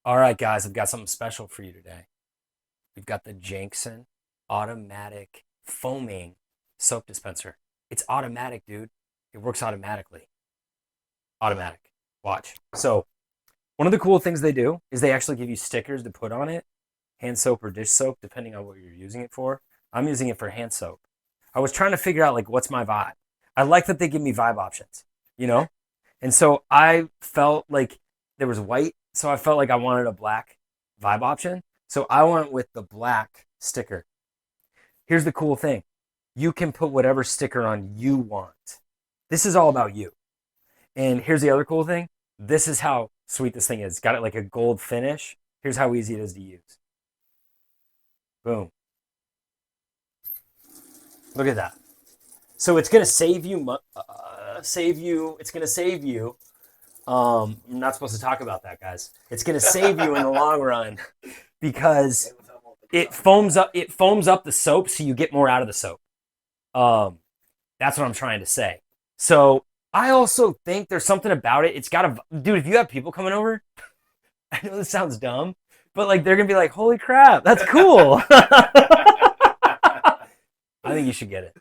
All right, guys, I've got something special for you today. We've got the Janxin automatic foaming soap dispenser. It's automatic, dude. It works automatically. Automatic. Watch. So, one of the cool things they do is they actually give you stickers to put on it, hand soap or dish soap, depending on what you're using it for. I'm using it for hand soap. I was trying to figure out, like, what's my vibe. I like that they give me vibe options, you know? And so I felt like there was white, so I felt like I wanted a black vibe option. So I went with the black sticker. Here's the cool thing. You can put whatever sticker on you want. This is all about you. And here's the other cool thing. This is how sweet this thing is. It's got it like a gold finish. Here's how easy it is to use. Boom. Look at that. So it's going to save you, it's going to save you. I'm not supposed to talk about that, guys. It's going to save you in the long run because it foams up the soap so you get more out of the soap. Um, that's what I'm trying to say. So I also think there's something about it. It's got a dude. If you have people coming over, I know this sounds dumb, but like they're gonna be like, "Holy crap, that's cool." I think you should get it.